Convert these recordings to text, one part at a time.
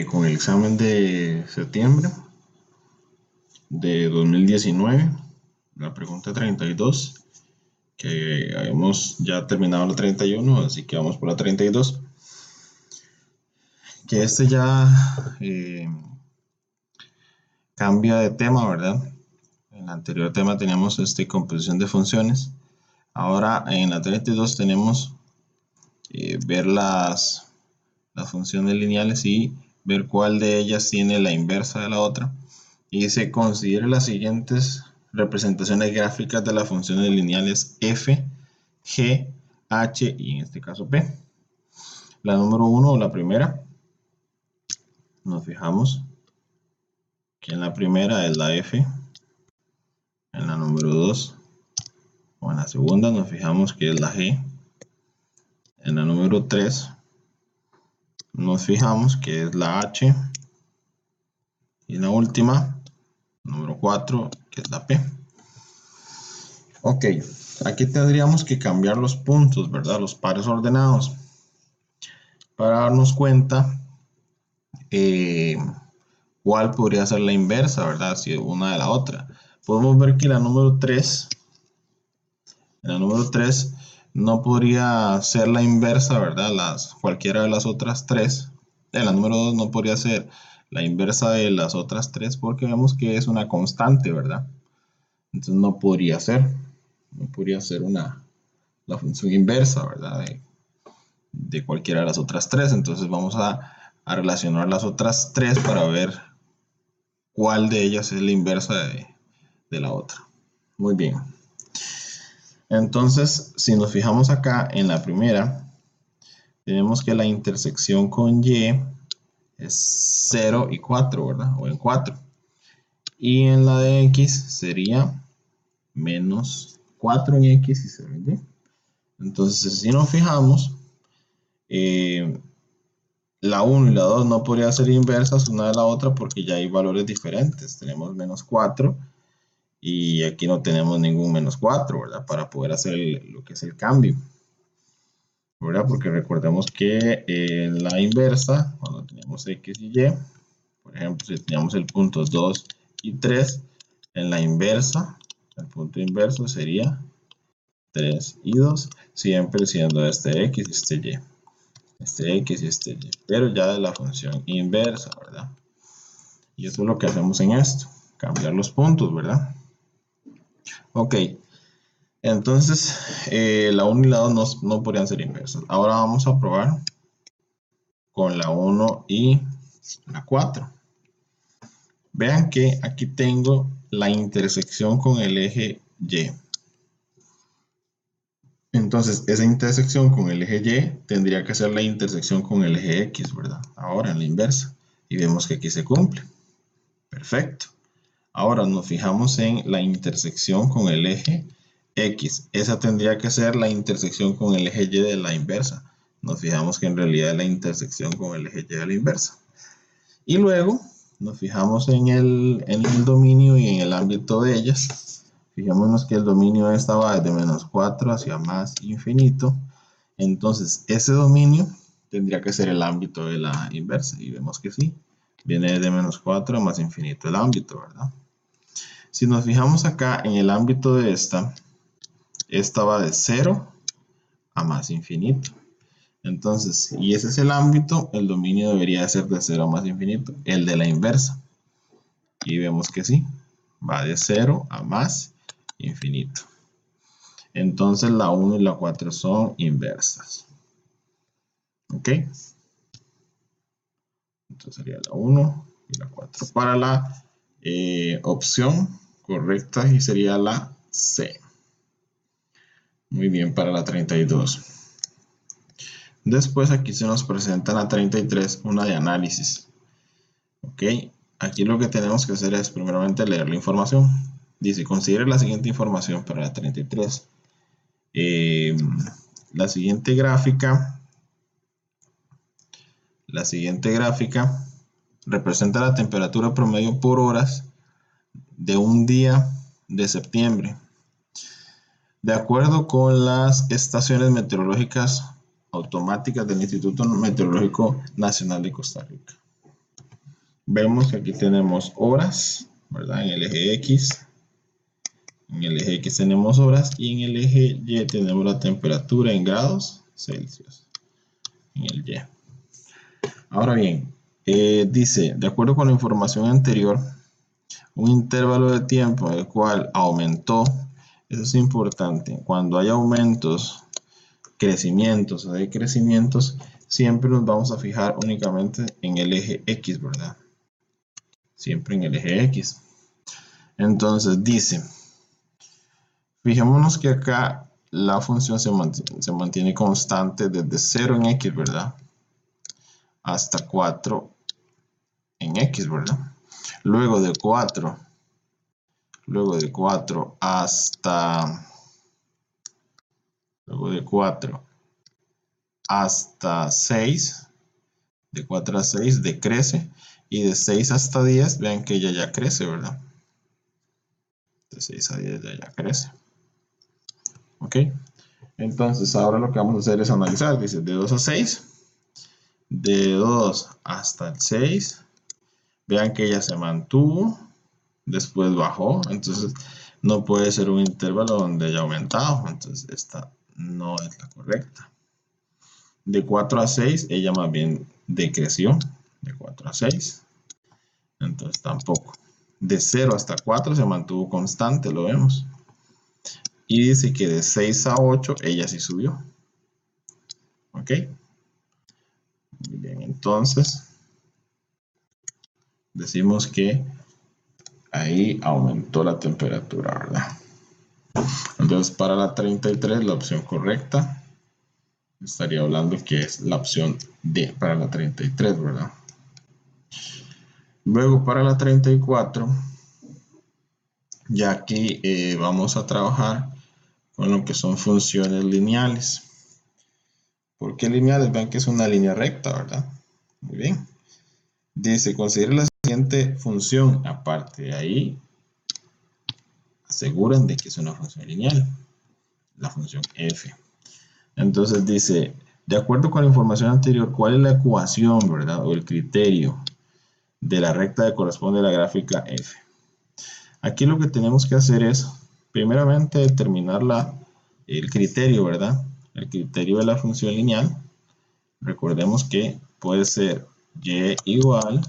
con el examen de septiembre de 2019, la pregunta 32, que habíamos ya terminado la 31, así que vamos por la 32, que ya cambia de tema, ¿verdad? En el anterior tema teníamos composición de funciones. Ahora en la 32 tenemos ver las funciones lineales y ver cuál de ellas tiene la inversa de la otra. Y dice, considere las siguientes representaciones gráficas de las funciones lineales f, g, h y en este caso p. La número 1 o la primera, nos fijamos que en la primera es la f. En la número 2 o en la segunda nos fijamos que es la g. En la número 3 nos fijamos que es la h. Y en la última, número 4, que es la p. Ok, aquí tendríamos que cambiar los puntos, ¿verdad? Los pares ordenados, para darnos cuenta cuál podría ser la inversa, ¿verdad? Si una de la otra. Podemos ver que la número 3, en la número 3 no podría ser la inversa, ¿verdad? Cualquiera de las otras tres. En la número 2 no podría ser la inversa de las otras tres porque vemos que es una constante, ¿verdad? Entonces no podría ser la función inversa, ¿verdad? De cualquiera de las otras tres. Entonces vamos a relacionar las otras tres para ver cuál de ellas es la inversa de la otra. Muy bien. Entonces, si nos fijamos acá en la primera, tenemos que la intersección con y es 0 y 4, ¿verdad? O en 4. Y en la de x sería menos 4 en x y 0 en y. Entonces, si nos fijamos, la 1 y la 2 no podrían ser inversas una de la otra porque ya hay valores diferentes. Tenemos menos 4 y aquí no tenemos ningún menos 4, ¿verdad? Para poder hacer lo que es el cambio, ¿verdad? Porque recordemos que en la inversa, cuando tenemos x y y, por ejemplo, si teníamos el punto 2 y 3, en la inversa, el punto inverso sería 3 y 2, siempre siendo este x y este y. Este x y este y, pero ya de la función inversa, ¿verdad? Y eso es lo que hacemos en esto, cambiar los puntos, ¿verdad? Ok, entonces la 1 y la 2 no podrían ser inversas. Ahora vamos a probar con la 1 y la 4. Vean que aquí tengo la intersección con el eje Y. Entonces, esa intersección con el eje Y tendría que ser la intersección con el eje X, ¿verdad? Ahora en la inversa. Y vemos que aquí se cumple. Perfecto. Ahora nos fijamos en la intersección con el eje X. Esa tendría que ser la intersección con el eje Y de la inversa. Nos fijamos que en realidad es la intersección con el eje Y de la inversa. Y luego nos fijamos en el dominio y en el ámbito de ellas. Fijémonos que el dominio va desde menos 4 hacia más infinito. Entonces, ese dominio tendría que ser el ámbito de la inversa. Y vemos que sí. Viene desde menos 4 a más infinito el ámbito, ¿verdad? Si nos fijamos acá en el ámbito de esta va de 0 a más infinito. Entonces, y ese es el ámbito, el dominio debería ser de 0 a más infinito, el de la inversa. Y vemos que sí, va de 0 a más infinito. Entonces la 1 y la 4 son inversas. ¿Ok? Entonces sería la 1 y la 4. Para la opción correcta y sería la C. Muy bien, para la 32. Después aquí se nos presenta la 33, una de análisis. Ok, aquí lo que tenemos que hacer es primeramente leer la información. Dice, considere la siguiente información para la 33. La siguiente gráfica representa la temperatura promedio por horas de un día de septiembre, de acuerdo con las estaciones meteorológicas automáticas del Instituto Meteorológico Nacional de Costa Rica. Vemos que aquí tenemos horas, ¿verdad? En el eje X. En el eje X tenemos horas y en el eje Y tenemos la temperatura en grados Celsius. En el Y. Ahora bien, dice, de acuerdo con la información anterior, un intervalo de tiempo en el cual aumentó, eso es importante, cuando hay aumentos, crecimientos o decrecimientos, siempre nos vamos a fijar únicamente en el eje X, ¿verdad? Siempre en el eje X. Entonces dice, fijémonos que acá la función se mantiene constante desde 0 en X, ¿verdad? Hasta 4 en X, ¿verdad? Luego de 4 hasta 6, de 4 a 6 decrece, y de 6 hasta 10, vean que ella ya crece, ¿verdad? De 6 a 10 ya crece. ¿Ok? Entonces ahora lo que vamos a hacer es analizar, dice de 2 a 6, de 2 hasta el 6, vean que ella se mantuvo, después bajó, entonces no puede ser un intervalo donde haya aumentado, entonces esta no es la correcta. De 4 a 6, ella más bien decreció, de 4 a 6, entonces tampoco. De 0 hasta 4 se mantuvo constante, lo vemos. Y dice que de 6 a 8 ella sí subió. ¿Ok? Muy bien, entonces decimos que ahí aumentó la temperatura, ¿verdad? Entonces para la 33 la opción correcta estaría hablando que es la opción D para la 33, ¿verdad? Luego para la 34, ya aquí vamos a trabajar con lo que son funciones lineales. ¿Por qué lineales? Vean que es una línea recta, ¿verdad? Muy bien. Dice, considere la siguiente función. Aparte de ahí, aseguran de que es una función lineal. La función f. Entonces dice, de acuerdo con la información anterior, ¿cuál es la ecuación, verdad? O el criterio de la recta que corresponde a la gráfica f. Aquí lo que tenemos que hacer es, primeramente, determinar el criterio, ¿verdad? El criterio de la función lineal. Recordemos que puede ser y igual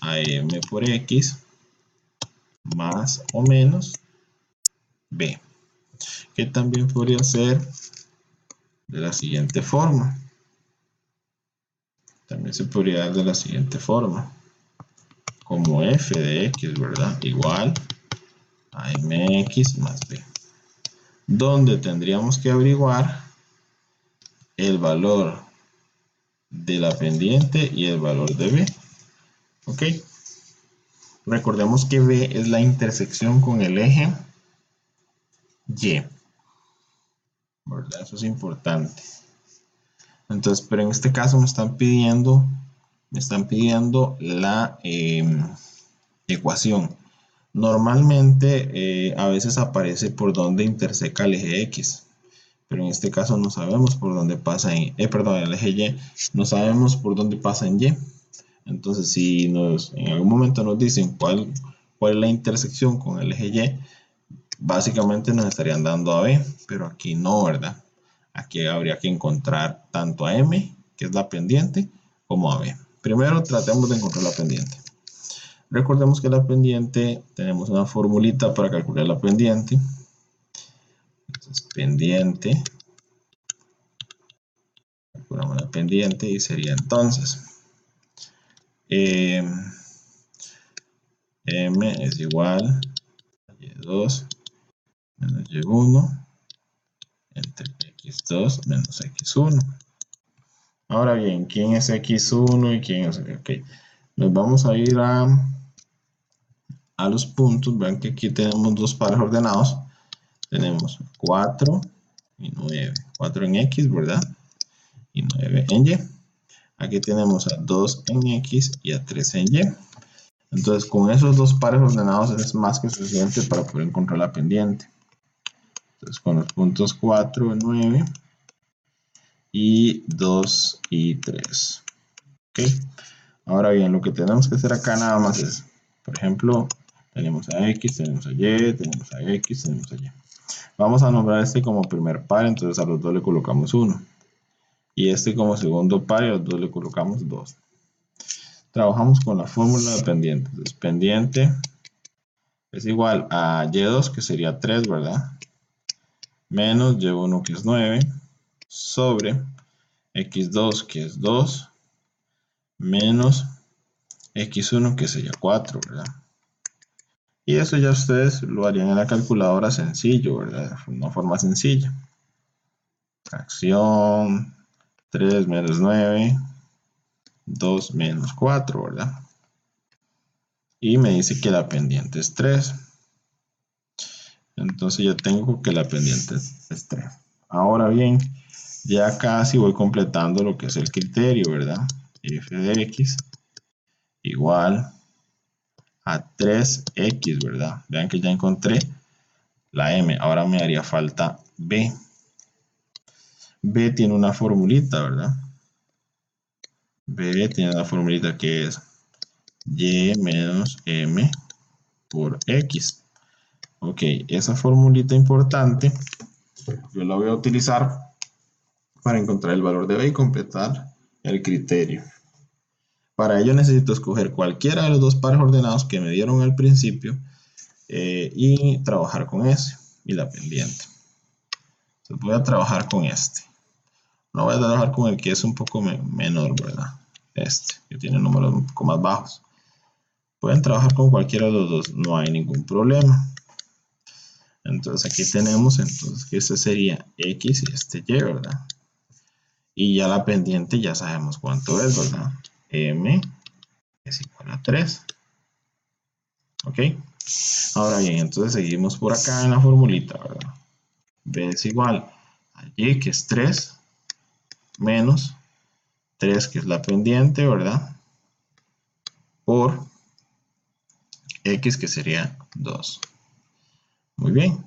a m por x más o menos b, que también podría ser de la siguiente forma. También se podría dar de la siguiente forma, como f de x, ¿verdad? Igual a mx más b, donde tendríamos que averiguar el valor de la pendiente y el valor de b. ¿Ok? Recordemos que b es la intersección con el eje y, ¿verdad? Eso es importante. Entonces, pero en este caso me están pidiendo la ecuación. Normalmente a veces aparece por donde interseca el eje X, pero en este caso no sabemos por dónde pasa el eje Y, no sabemos por dónde pasa en Y. Entonces, si en algún momento nos dicen cuál es la intersección con el eje Y, básicamente nos estarían dando a B, pero aquí no, ¿verdad? Aquí habría que encontrar tanto a M, que es la pendiente, como a B. Primero tratemos de encontrar la pendiente. Recordemos que la pendiente, tenemos una formulita para calcular la pendiente. Entonces, pendiente, calculamos la pendiente y sería entonces M es igual a Y2 menos Y1 entre X2 menos X1. Ahora bien, ¿quién es X1 y quién es X? Ok, nos vamos a ir a los puntos. Vean que aquí tenemos dos pares ordenados. Tenemos 4 y 9. 4 en X, ¿verdad? Y 9 en Y. Aquí tenemos a 2 en X y a 3 en Y. Entonces, con esos dos pares ordenados es más que suficiente para poder encontrar la pendiente. Entonces, con los puntos 4, 9 y 2 y 3. ¿Ok? Ahora bien, lo que tenemos que hacer acá nada más es, por ejemplo, tenemos a X, tenemos a Y, tenemos a X, tenemos a Y. Vamos a nombrar este como primer par, entonces a los dos le colocamos 1. Y este como segundo par y a los dos le colocamos 2. Trabajamos con la fórmula de pendiente. Entonces, pendiente es igual a Y2, que sería 3, ¿verdad? Menos Y1, que es 9, sobre X2, que es 2, menos X1, que sería 4, ¿verdad? Y eso ya ustedes lo harían en la calculadora sencillo, ¿verdad? De una forma sencilla. Fracción 3 menos 9, 2 menos 4, ¿verdad? Y me dice que la pendiente es 3. Entonces ya tengo que la pendiente es 3. Ahora bien, ya casi voy completando lo que es el criterio, ¿verdad? F de X igual a 3X, ¿verdad? Vean que ya encontré la M. Ahora me haría falta B. B tiene una formulita, ¿verdad? B tiene una formulita que es Y menos M por X. Ok, esa formulita importante yo la voy a utilizar para encontrar el valor de B y completar el criterio. Para ello necesito escoger cualquiera de los dos pares ordenados que me dieron al principio y trabajar con ese y la pendiente. Entonces voy a trabajar con este. No voy a trabajar con el que es un poco menor, ¿verdad? Este, que tiene números un poco más bajos. Pueden trabajar con cualquiera de los dos, no hay ningún problema. Entonces aquí tenemos entonces que este sería X y este Y, ¿verdad? Y ya la pendiente ya sabemos cuánto es, ¿verdad? M es igual a 3. ¿Ok? Ahora bien, entonces seguimos por acá en la formulita, ¿verdad? B es igual a Y, que es 3, menos 3, que es la pendiente, ¿verdad? Por X, que sería 2. Muy bien.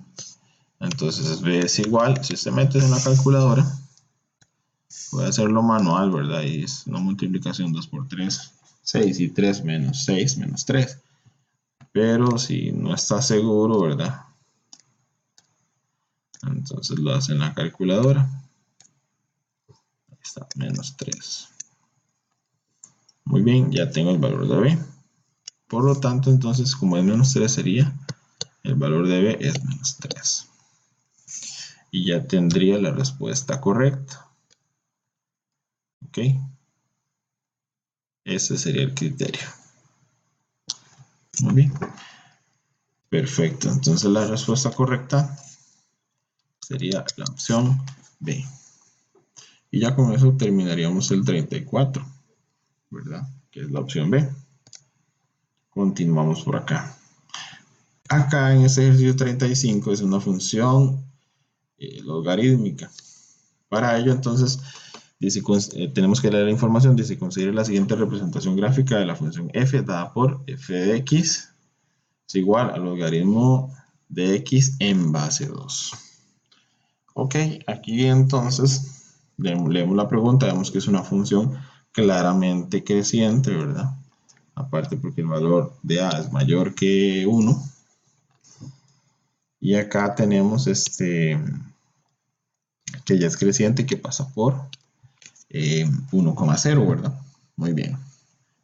Entonces B es igual, si usted mete en la calculadora, puede hacerlo manual, ¿verdad? Y es una multiplicación 2 por 3, 6 y 3 menos 6 menos 3. Pero si no está seguro, ¿verdad? Entonces lo hace en la calculadora. Ahí está, menos 3. Muy bien, ya tengo el valor de B. Por lo tanto, entonces, como es menos 3 sería, el valor de B es menos 3. Y ya tendría la respuesta correcta. ¿Ok? Ese sería el criterio. Muy bien. Perfecto. Entonces la respuesta correcta sería la opción B. Y ya con eso terminaríamos el 34, ¿verdad? Que es la opción B. Continuamos por acá. Acá en este ejercicio 35 es una función logarítmica. Para ello, entonces, dice, tenemos que leer la información. Dice, considere la siguiente representación gráfica de la función f dada por f de x es igual al logaritmo de x en base 2. Ok, aquí entonces leemos la pregunta, vemos que es una función claramente creciente, ¿verdad? Aparte porque el valor de a es mayor que 1. Y acá tenemos que ya es creciente, que pasa por 1,0, ¿verdad? Muy bien.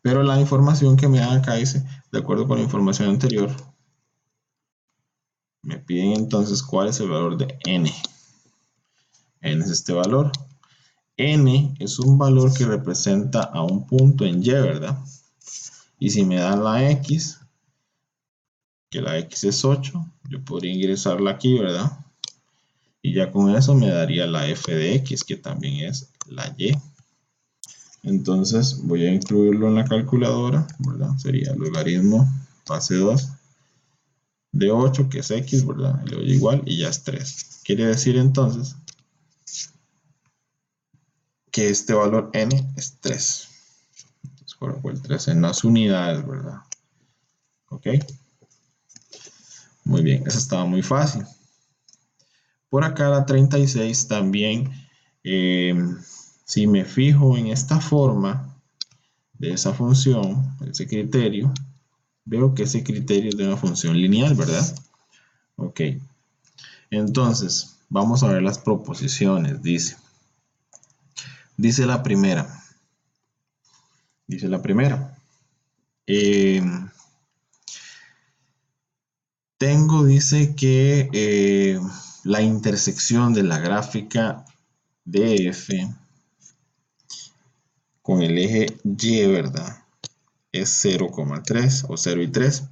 Pero la información que me dan acá dice, de acuerdo con la información anterior, me piden entonces cuál es el valor de n. N es este valor. N es un valor que representa a un punto en Y, ¿verdad? Y si me dan la X, que la X es 8, yo podría ingresarla aquí, ¿verdad? Y ya con eso me daría la f de X, que también es la Y. Entonces voy a incluirlo en la calculadora, ¿verdad? Sería logaritmo base 2 de 8, que es X, ¿verdad? Le doy igual y ya es 3. Quiere decir entonces que este valor n es 3. Entonces coloco el 3 en las unidades, ¿verdad? ¿Ok? Muy bien, eso estaba muy fácil. Por acá la 36 también, si me fijo en esta forma, de esa función, ese criterio, veo que ese criterio es de una función lineal, ¿verdad? Ok, entonces vamos a ver las proposiciones. Dice la primera, eh, dice que la intersección de la gráfica de f con el eje y, ¿verdad? Es 0,3 o 0 y 3.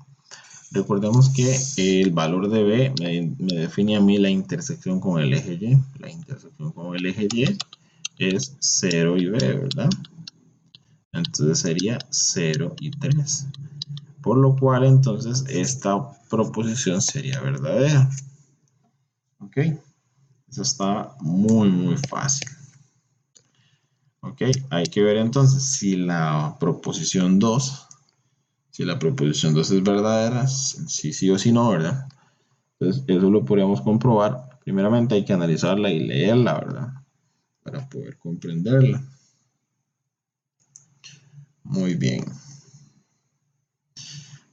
Recordemos que el valor de b me define a mí la intersección con el eje y. La intersección con el eje y es 0 y b, ¿verdad? Entonces sería 0 y 3. Por lo cual entonces esta proposición sería verdadera. Ok, eso está muy fácil. Ok, hay que ver entonces si la proposición 2 es verdadera, si sí o si no, ¿verdad? Entonces eso lo podríamos comprobar. Primeramente hay que analizarla y leerla, ¿verdad? Para poder comprenderla. Muy bien.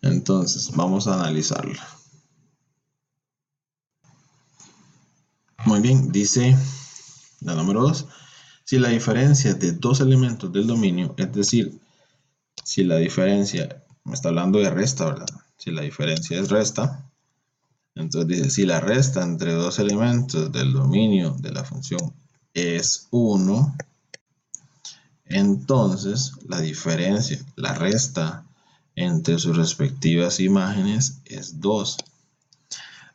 Entonces vamos a analizarla. Muy bien, dice la número 2. Si la diferencia de dos elementos del dominio, es decir, si la diferencia, me está hablando de resta, ¿verdad? Si la diferencia es resta, entonces dice, si la resta entre dos elementos del dominio de la función es 1, entonces la diferencia, la resta entre sus respectivas imágenes es 2.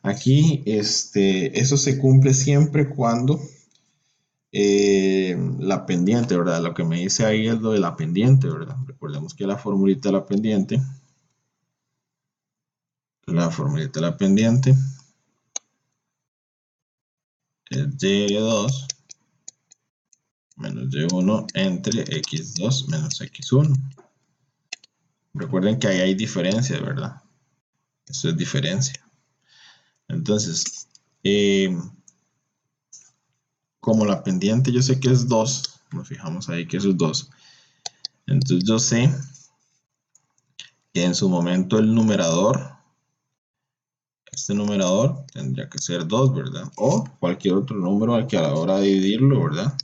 Aquí, eso se cumple siempre cuando la pendiente, ¿verdad? Lo que me dice ahí es lo de la pendiente, ¿verdad? Recordemos que la formulita de la pendiente es y2 menos y1 entre x2 menos x1. Recuerden que ahí hay diferencia, ¿verdad? Eso es diferencia. Entonces, como la pendiente yo sé que es 2, nos fijamos ahí que eso es 2. Entonces yo sé que en su momento el numerador, este numerador tendría que ser 2, ¿verdad? O cualquier otro número al que a la hora de dividirlo, ¿verdad?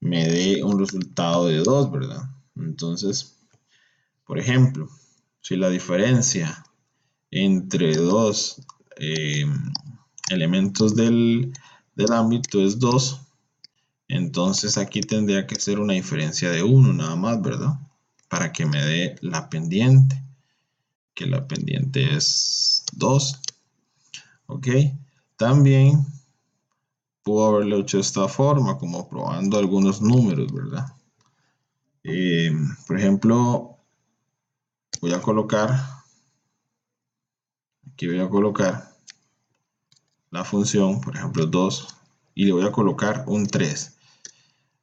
Me dé un resultado de 2, ¿verdad? Entonces, por ejemplo, si la diferencia entre dos elementos del ámbito es 2, entonces aquí tendría que ser una diferencia de 1 nada más, ¿verdad? Para que me dé la pendiente, que la pendiente es 2. ¿Ok? También puedo haberlo hecho de esta forma, como probando algunos números, ¿verdad? Por ejemplo, voy a colocar la función, por ejemplo 2, y le voy a colocar un 3.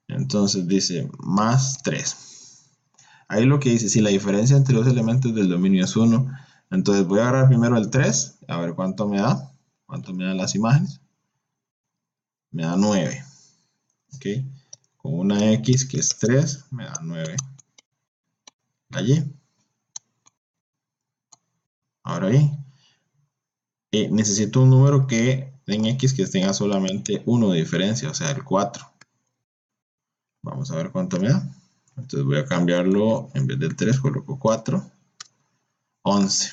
Entonces dice más 3. Ahí lo que dice, si la diferencia entre dos elementos del dominio es 1, entonces voy a agarrar primero el 3, a ver cuánto me da, cuánto me dan las imágenes. Me da 9. ¿Ok? Con una x que es 3, me da 9. Allí. Ahora bien, necesito un número que en x que tenga solamente 1 de diferencia, o sea, el 4. Vamos a ver cuánto me da. Entonces voy a cambiarlo, en vez del 3 coloco 4, 11.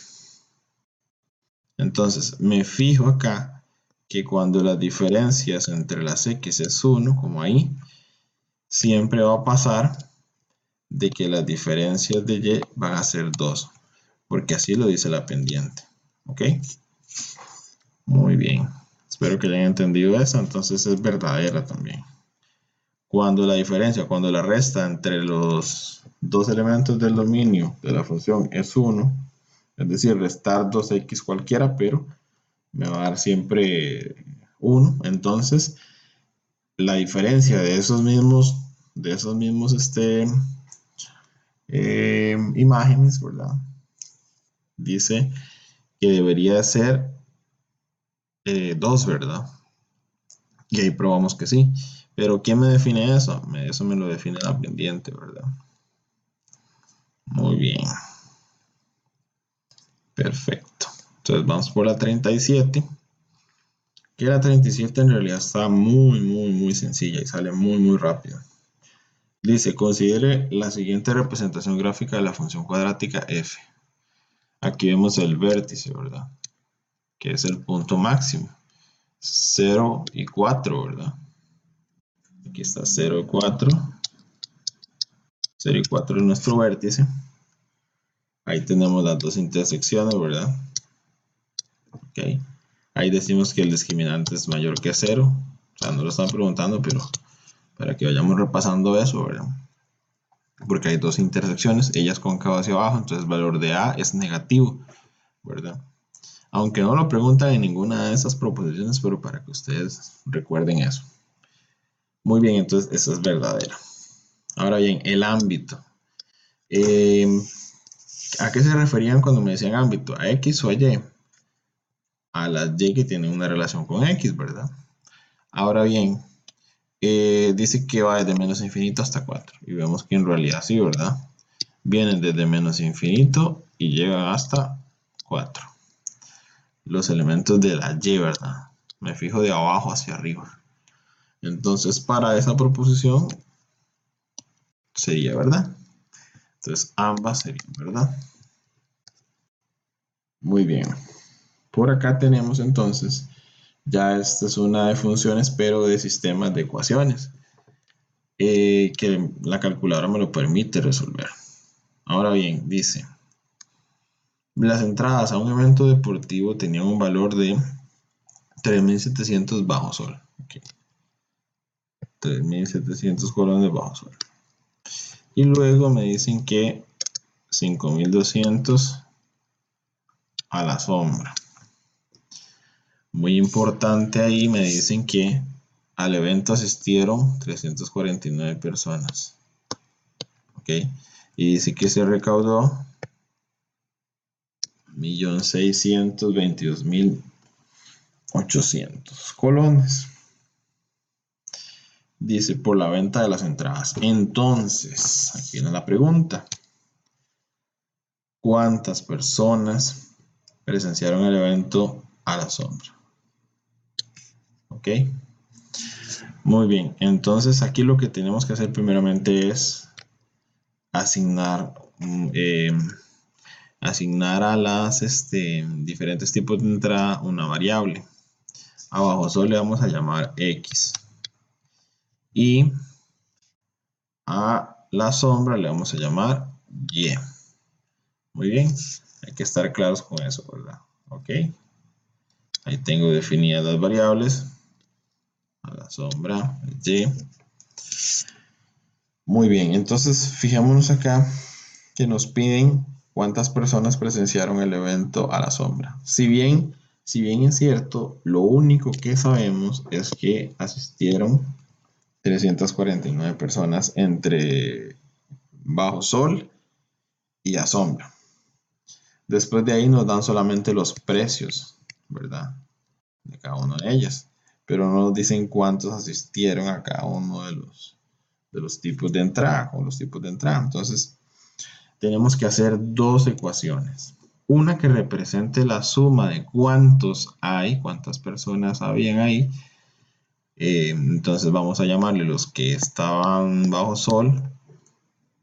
Entonces me fijo acá que cuando las diferencias entre las x es 1, como ahí, siempre va a pasar de que las diferencias de y van a ser 2, porque así lo dice la pendiente. ¿Ok? Muy bien. Espero que hayan entendido eso. Entonces es verdadera también. Cuando la resta entre los dos elementos del dominio de la función es 1, es decir, restar 2x cualquiera, pero me va a dar siempre 1. Entonces, la diferencia de esos mismos imágenes, ¿verdad? Dice que debería ser 2, ¿verdad? Y ahí probamos que sí. Pero ¿quién me define eso? Eso me lo define la pendiente, ¿verdad? Perfecto. Entonces vamos por la 37. Que la 37 en realidad está muy sencilla y sale muy rápido. Dice, considere la siguiente representación gráfica de la función cuadrática f. Aquí vemos el vértice, ¿verdad? Que es el punto máximo. 0 y 4, ¿verdad? Aquí está 0 y 4. 0 y 4 es nuestro vértice. Ahí tenemos las dos intersecciones, ¿verdad? Ok. Ahí decimos que el discriminante es mayor que 0. O sea, no lo están preguntando, pero para que vayamos repasando eso, ¿verdad? Porque hay dos intersecciones, ellas cóncavas hacia abajo, entonces el valor de A es negativo, ¿verdad? Aunque no lo preguntan en ninguna de esas proposiciones, pero para que ustedes recuerden eso. Muy bien, entonces eso es verdadero. Ahora bien, el ámbito. ¿A qué se referían cuando me decían ámbito? ¿A X o a Y? A las Y que tienen una relación con X, ¿verdad? Ahora bien, dice que va desde menos infinito hasta 4. Y vemos que en realidad sí, ¿verdad? Vienen desde menos infinito y llegan hasta 4. Los elementos de la Y, ¿verdad? Me fijo de abajo hacia arriba. Entonces, para esa proposición sería verdad. Entonces, ambas serían verdad. Muy bien. Por acá tenemos entonces, ya esta es una de funciones, pero de sistemas de ecuaciones, que la calculadora me lo permite resolver. Ahora bien, dice, las entradas a un evento deportivo tenían un valor de 3.700 bajo sol. Okay. 3.700 colones bajo sol. Y luego me dicen que 5.200 a la sombra. Muy importante ahí, me dicen que al evento asistieron 349 personas. Ok. Y dice que se recaudó 1.622.800 colones. Dice por la venta de las entradas. Entonces, aquí viene la pregunta. ¿Cuántas personas presenciaron el evento a la sombra? Ok. Muy bien. Entonces, aquí lo que tenemos que hacer primeramente es asignar, asignar a las diferentes tipos de entrada una variable. A bajo sol le vamos a llamar X. Y a la sombra le vamos a llamar Y. Muy bien, hay que estar claros con eso, ¿verdad? Ok. Ahí tengo definidas las variables. A la sombra, Y. Muy bien, entonces fijémonos acá que nos piden cuántas personas presenciaron el evento a la sombra. Si bien es cierto, lo único que sabemos es que asistieron 349 personas entre bajo sol y a sombra. Después de ahí nos dan solamente los precios, ¿verdad? De cada una de ellas. Pero no nos dicen cuántos asistieron a cada uno de los tipos de entrada o los tipos de entrada. Entonces, tenemos que hacer dos ecuaciones. Una que represente la suma de cuántos hay, cuántas personas habían ahí. Entonces vamos a llamarle los que estaban bajo sol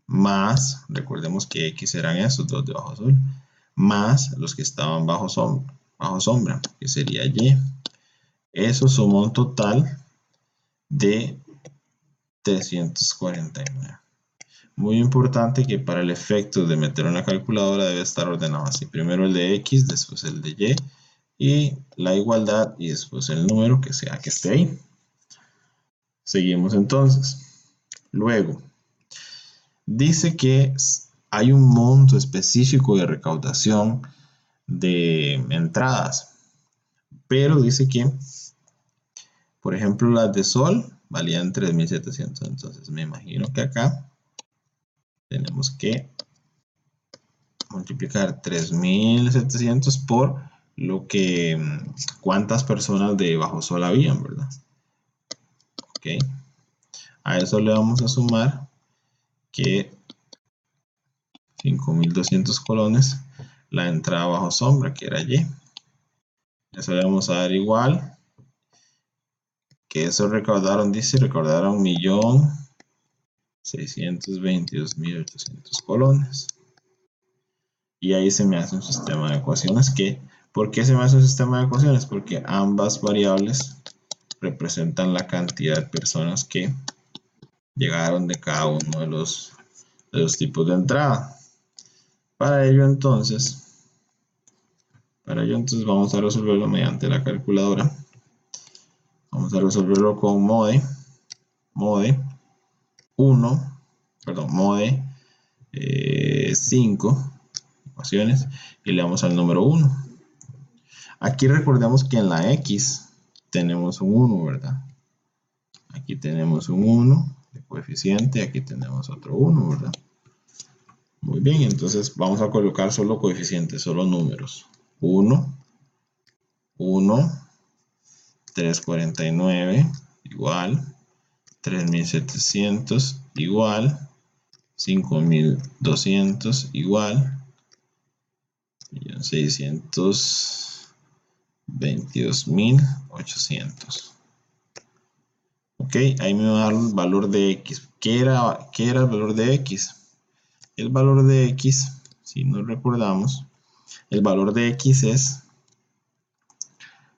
más, recordemos que X eran esos dos de bajo sol, más los que estaban bajo sombra, que sería Y. Eso suma un total de 349. Muy importante que para el efecto de meter una calculadora debe estar ordenado así. Primero el de X, después el de Y y la igualdad y después el número que sea que esté ahí. Seguimos entonces. Luego, dice que hay un monto específico de recaudación de entradas, pero dice que, por ejemplo, las de sol valían 3.700. Entonces me imagino que acá tenemos que multiplicar 3.700 por lo que, cuántas personas de bajo sol habían, ¿verdad? Ok. A eso le vamos a sumar que 5.200 colones la entrada bajo sombra, que era Y. Eso le vamos a dar igual, que eso recaudaron, dice, recaudaron 1.622.800 colones. Y ahí se me hace un sistema de ecuaciones que, ¿por qué se me hace un sistema de ecuaciones? Porque ambas variables representan la cantidad de personas que llegaron de cada uno de los tipos de entrada. Para ello entonces vamos a resolverlo mediante la calculadora. Vamos a resolverlo con mode 5 ecuaciones y le damos al número 1. Aquí recordemos que en la X tenemos un 1, ¿verdad? Aquí tenemos un 1 de coeficiente, aquí tenemos otro 1, ¿verdad? Muy bien, entonces vamos a colocar solo coeficientes, solo números. 1, 349 igual, 3700 igual, 5200 igual, 1.622.800. Ok, ahí me va a dar el valor de X. ¿Qué era el valor de X? El valor de X, si nos recordamos, el valor de X es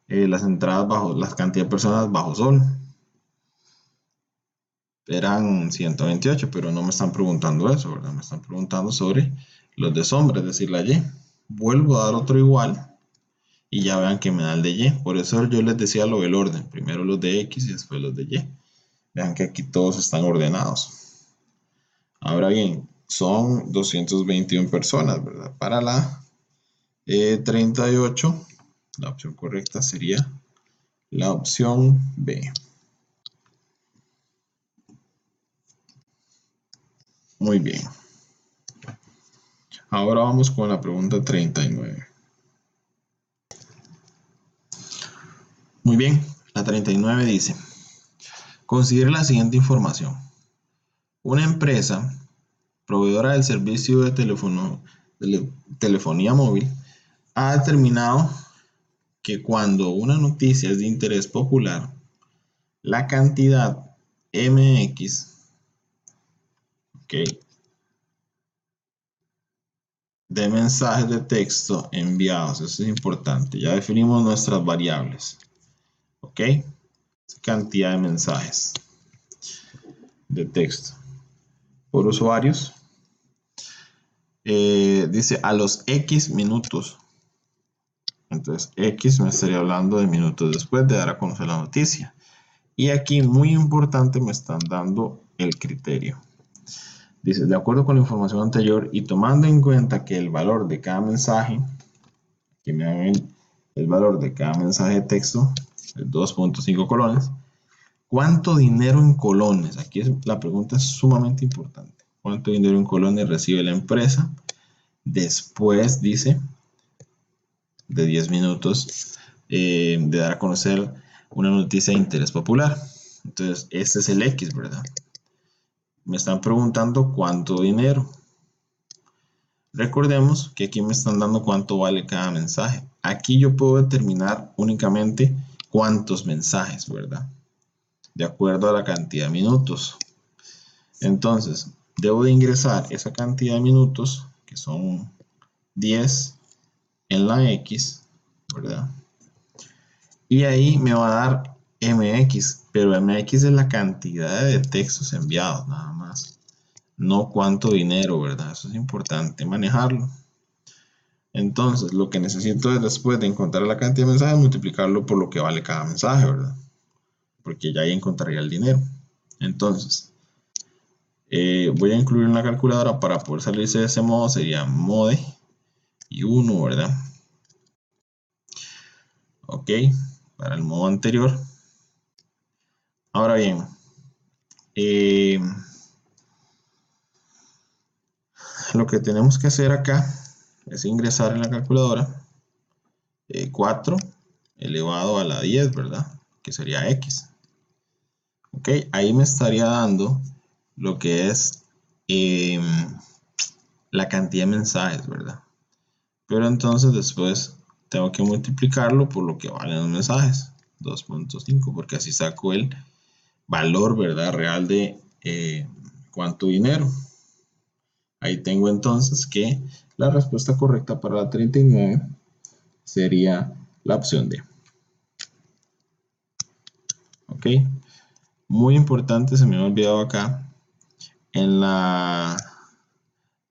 las entradas bajo, las cantidad de personas bajo sol. Eran 128, pero no me están preguntando eso, ¿verdad? Me están preguntando sobre los de sombra, es decir, la Y. Vuelvo a dar otro igual y ya vean que me da el de Y. Por eso yo les decía lo del orden. Primero los de X y después los de Y. Vean que aquí todos están ordenados. Ahora bien, son 221 personas, ¿verdad? Para la 38, la opción correcta sería la opción B. Muy bien. Ahora vamos con la pregunta 39. Muy bien, la 39 dice, considere la siguiente información. Una empresa proveedora del servicio de telefonía móvil ha determinado que cuando una noticia es de interés popular, la cantidad MX, de mensajes de texto enviados, eso es importante, ya definimos nuestras variables, ok, cantidad de mensajes de texto por usuarios, dice a los X minutos. Entonces X me estaría hablando de minutos después de dar a conocer la noticia. Y aquí muy importante me están dando el criterio. Dice, de acuerdo con la información anterior y tomando en cuenta que el valor de cada mensaje, aquí me dan el valor de cada mensaje de texto, es 2.5 colones, ¿cuánto dinero en colones? Aquí la pregunta es sumamente importante. ¿Cuánto dinero en colones recibe la empresa? Después, dice, de 10 minutos de dar a conocer una noticia de interés popular. Entonces, este es el X, ¿verdad? Me están preguntando cuánto dinero. Recordemos que aquí me están dando cuánto vale cada mensaje. Aquí yo puedo determinar únicamente cuántos mensajes, ¿verdad? De acuerdo a la cantidad de minutos. Entonces, debo de ingresar esa cantidad de minutos, que son 10 en la X, ¿verdad? Y ahí me va a dar MX, pero MX es la cantidad de textos enviados, nada más. No cuánto dinero, ¿verdad? Eso es importante manejarlo. Entonces, lo que necesito es después de encontrar la cantidad de mensajes, multiplicarlo por lo que vale cada mensaje, ¿verdad? Porque ya ahí encontraría el dinero. Entonces, voy a incluir una calculadora para poder salirse de ese modo, sería mode y 1, ¿verdad? Ok, para el modo anterior. Ahora bien, lo que tenemos que hacer acá es ingresar en la calculadora 4 elevado a la 10, ¿verdad? Que sería X. Ok, ahí me estaría dando lo que es la cantidad de mensajes, ¿verdad? pero entonces después tengo que multiplicarlo por lo que valen los mensajes, 2.5, porque así saco el valor, ¿verdad? Real de cuánto dinero. Ahí tengo entonces que la respuesta correcta para la 39 sería la opción D. Ok, muy importante, se me ha olvidado acá, en la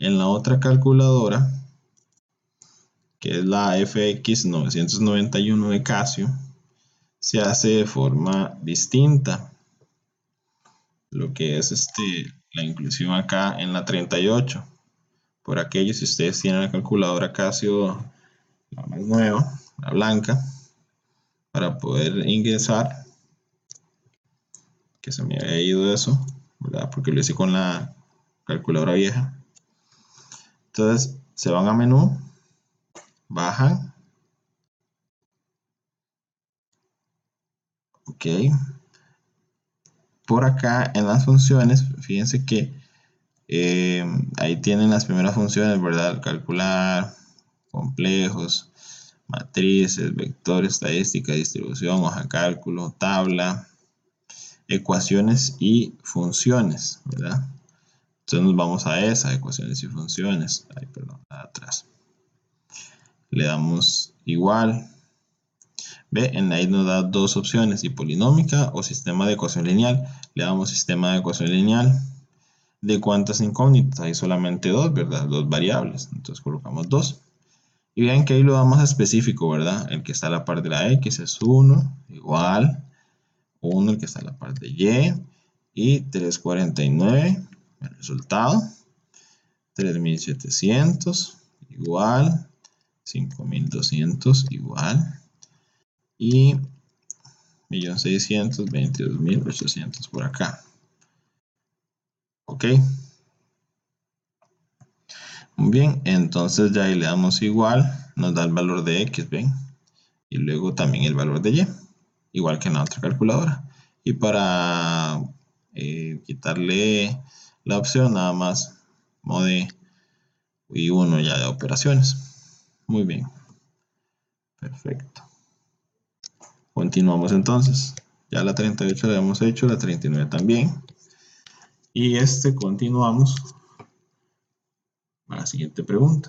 otra calculadora, que es la FX 991 de Casio, se hace de forma distinta. Lo que es la inclusión acá en la 38. Por aquello, si ustedes tienen la calculadora Casio, la más nueva, la blanca, para poder ingresar, que se me había ido eso, ¿verdad? Porque lo hice con la calculadora vieja. Entonces, se van a menú, bajan, ok. Por acá en las funciones, fíjense que ahí tienen las primeras funciones, ¿verdad? Calcular, complejos, matrices, vector, estadística, distribución, hoja cálculo, tabla, ecuaciones y funciones, ¿verdad? Entonces nos vamos a esa, ecuaciones y funciones. Ay, perdón, atrás. Le damos igual. Ve, en ahí nos da dos opciones, y polinómica o sistema de ecuación lineal. Le damos sistema de ecuación lineal. ¿De cuántas incógnitas? Hay solamente dos, ¿verdad? Dos variables. Entonces colocamos 2. Y vean que ahí lo damos específico, ¿verdad? El que está a la par de la X es 1, igual. 1, el que está a la par de Y. Y 349, el resultado. 3700, igual. 5200, igual. Y 1.622.800 por acá. Ok. Muy bien, entonces ya ahí le damos igual, nos da el valor de X, ¿ven? Y luego también el valor de Y, igual que en la otra calculadora. Y para quitarle la opción, nada más mode y uno ya de operaciones. Muy bien, perfecto. Continuamos entonces. Ya la 38 la hemos hecho, la 39 también. Y continuamos a la siguiente pregunta.